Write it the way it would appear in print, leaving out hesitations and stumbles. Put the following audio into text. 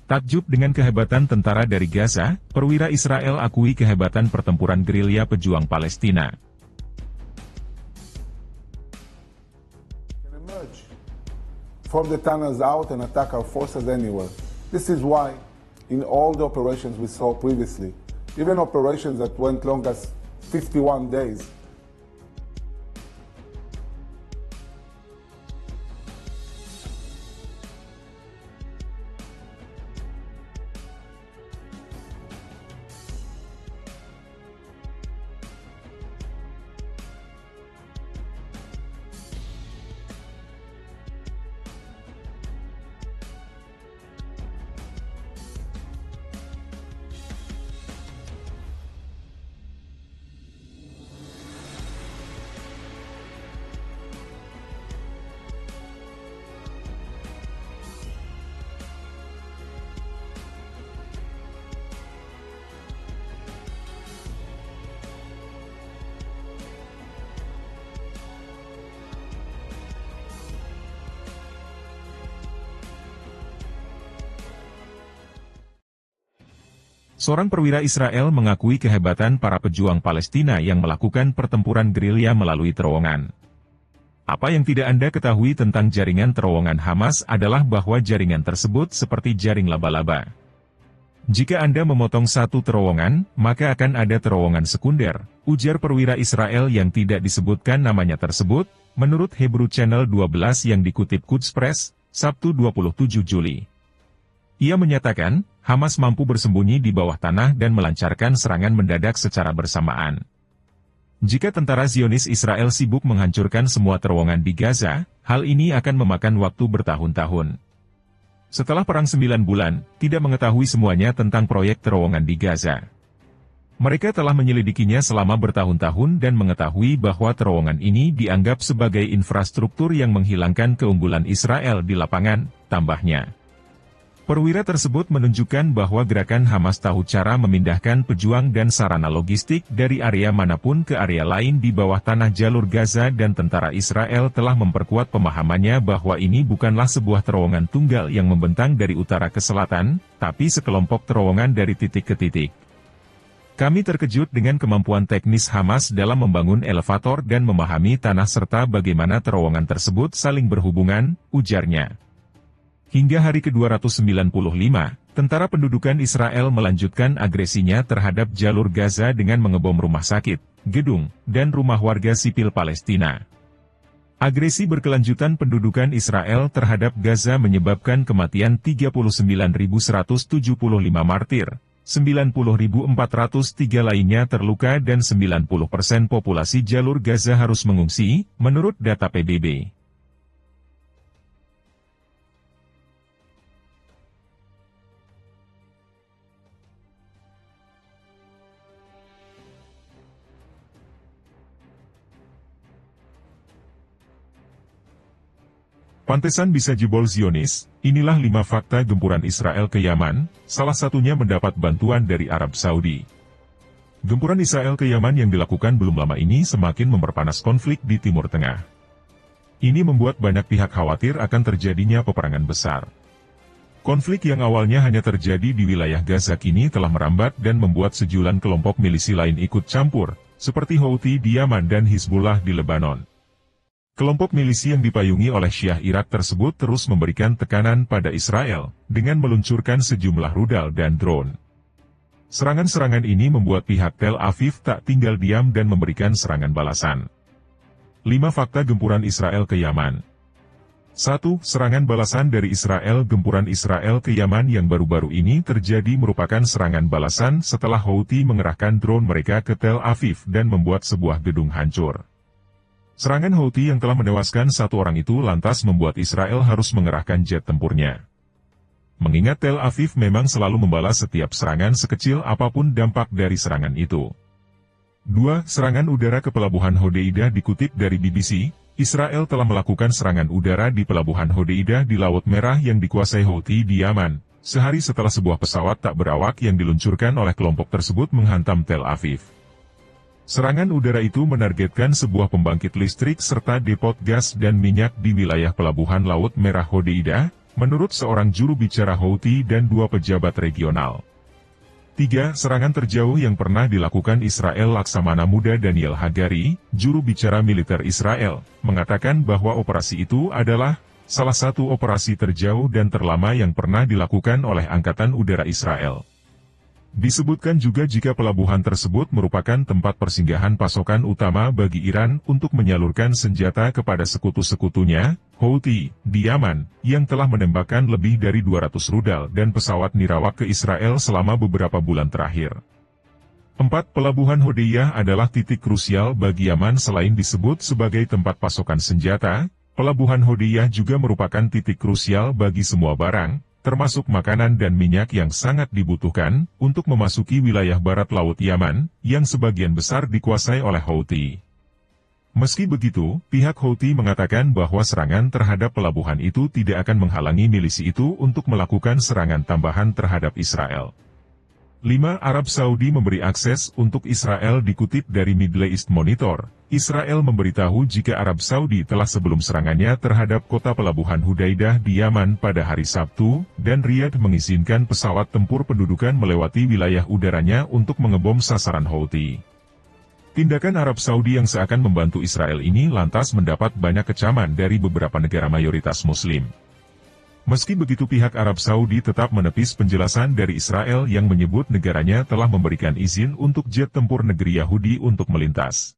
Takjub dengan kehebatan tentara dari Gaza, perwira Israel akui kehebatan pertempuran gerilya pejuang Palestina. From the tunnels out and attack our forces anywhere. This is why, in all the operations we saw previously, even operations that went long as 51 days, Seorang perwira Israel mengakui kehebatan para pejuang Palestina yang melakukan pertempuran gerilya melalui terowongan. Apa yang tidak Anda ketahui tentang jaringan terowongan Hamas adalah bahwa jaringan tersebut seperti jaring laba-laba. Jika Anda memotong satu terowongan, maka akan ada terowongan sekunder, ujar perwira Israel yang tidak disebutkan namanya tersebut, menurut Hebrew Channel 12 yang dikutip Quds Press, Sabtu 27 Juli. Ia menyatakan, Hamas mampu bersembunyi di bawah tanah dan melancarkan serangan mendadak secara bersamaan. Jika tentara Zionis Israel sibuk menghancurkan semua terowongan di Gaza, hal ini akan memakan waktu bertahun-tahun. Setelah perang 9 bulan, tidak mengetahui semuanya tentang proyek terowongan di Gaza. Mereka telah menyelidikinya selama bertahun-tahun dan mengetahui bahwa terowongan ini dianggap sebagai infrastruktur yang menghilangkan keunggulan Israel di lapangan, tambahnya. Perwira tersebut menunjukkan bahwa gerakan Hamas tahu cara memindahkan pejuang dan sarana logistik dari area manapun ke area lain di bawah tanah jalur Gaza dan tentara Israel telah memperkuat pemahamannya bahwa ini bukanlah sebuah terowongan tunggal yang membentang dari utara ke selatan, tapi sekelompok terowongan dari titik ke titik. Kami terkejut dengan kemampuan teknis Hamas dalam membangun elevator dan memahami tanah serta bagaimana terowongan tersebut saling berhubungan, ujarnya. Hingga hari ke-295, tentara pendudukan Israel melanjutkan agresinya terhadap jalur Gaza dengan mengebom rumah sakit, gedung, dan rumah warga sipil Palestina. Agresi berkelanjutan pendudukan Israel terhadap Gaza menyebabkan kematian 39.175 martir, 90.403 lainnya terluka dan 90% populasi jalur Gaza harus mengungsi, menurut data PBB. Pantesan bisa jebol Zionis, inilah 5 fakta gempuran Israel ke Yaman, salah satunya mendapat bantuan dari Arab Saudi. Gempuran Israel ke Yaman yang dilakukan belum lama ini semakin memperpanas konflik di Timur Tengah. Ini membuat banyak pihak khawatir akan terjadinya peperangan besar. Konflik yang awalnya hanya terjadi di wilayah Gaza kini telah merambat dan membuat sejulan kelompok milisi lain ikut campur, seperti Houthi di Yaman dan Hizbullah di Lebanon. Kelompok milisi yang dipayungi oleh Syiah Irak tersebut terus memberikan tekanan pada Israel, dengan meluncurkan sejumlah rudal dan drone. Serangan-serangan ini membuat pihak Tel Aviv tak tinggal diam dan memberikan serangan balasan. 5 fakta gempuran Israel ke Yaman. 1. Serangan balasan dari Israel. Gempuran Israel ke Yaman yang baru-baru ini terjadi merupakan serangan balasan setelah Houthi mengerahkan drone mereka ke Tel Aviv dan membuat sebuah gedung hancur. Serangan Houthi yang telah menewaskan 1 orang itu lantas membuat Israel harus mengerahkan jet tempurnya. Mengingat Tel Aviv memang selalu membalas setiap serangan sekecil apapun dampak dari serangan itu. 2. Serangan udara ke Pelabuhan Hodeidah. Dikutip dari BBC, Israel telah melakukan serangan udara di Pelabuhan Hodeidah di Laut Merah yang dikuasai Houthi di Yaman, sehari setelah sebuah pesawat tak berawak yang diluncurkan oleh kelompok tersebut menghantam Tel Aviv. Serangan udara itu menargetkan sebuah pembangkit listrik serta depot gas dan minyak di wilayah Pelabuhan Laut Merah Hodeidah, menurut seorang juru bicara Houthi dan 2 pejabat regional. 3. Serangan terjauh yang pernah dilakukan Israel. Laksamana Muda Daniel Hagari, juru bicara militer Israel, mengatakan bahwa operasi itu adalah salah satu operasi terjauh dan terlama yang pernah dilakukan oleh Angkatan Udara Israel. Disebutkan juga jika pelabuhan tersebut merupakan tempat persinggahan pasokan utama bagi Iran untuk menyalurkan senjata kepada sekutu-sekutunya, Houthi, di Yaman, yang telah menembakkan lebih dari 200 rudal dan pesawat nirawak ke Israel selama beberapa bulan terakhir. 4. Pelabuhan Hodeiyah adalah titik krusial bagi Yaman. Selain disebut sebagai tempat pasokan senjata, pelabuhan Hodeiyah juga merupakan titik krusial bagi semua barang, termasuk makanan dan minyak yang sangat dibutuhkan, untuk memasuki wilayah barat laut Yaman, yang sebagian besar dikuasai oleh Houthi. Meski begitu, pihak Houthi mengatakan bahwa serangan terhadap pelabuhan itu tidak akan menghalangi milisi itu untuk melakukan serangan tambahan terhadap Israel. 5. Arab Saudi memberi akses untuk Israel. Dikutip dari Middle East Monitor, Israel memberitahu jika Arab Saudi telah sebelum serangannya terhadap kota pelabuhan Hudaidah di Yaman pada hari Sabtu, dan Riyadh mengizinkan pesawat tempur pendudukan melewati wilayah udaranya untuk mengebom sasaran Houthi. Tindakan Arab Saudi yang seakan membantu Israel ini lantas mendapat banyak kecaman dari beberapa negara mayoritas Muslim. Meski begitu, pihak Arab Saudi tetap menepis penjelasan dari Israel yang menyebut negaranya telah memberikan izin untuk jet tempur negeri Yahudi untuk melintas.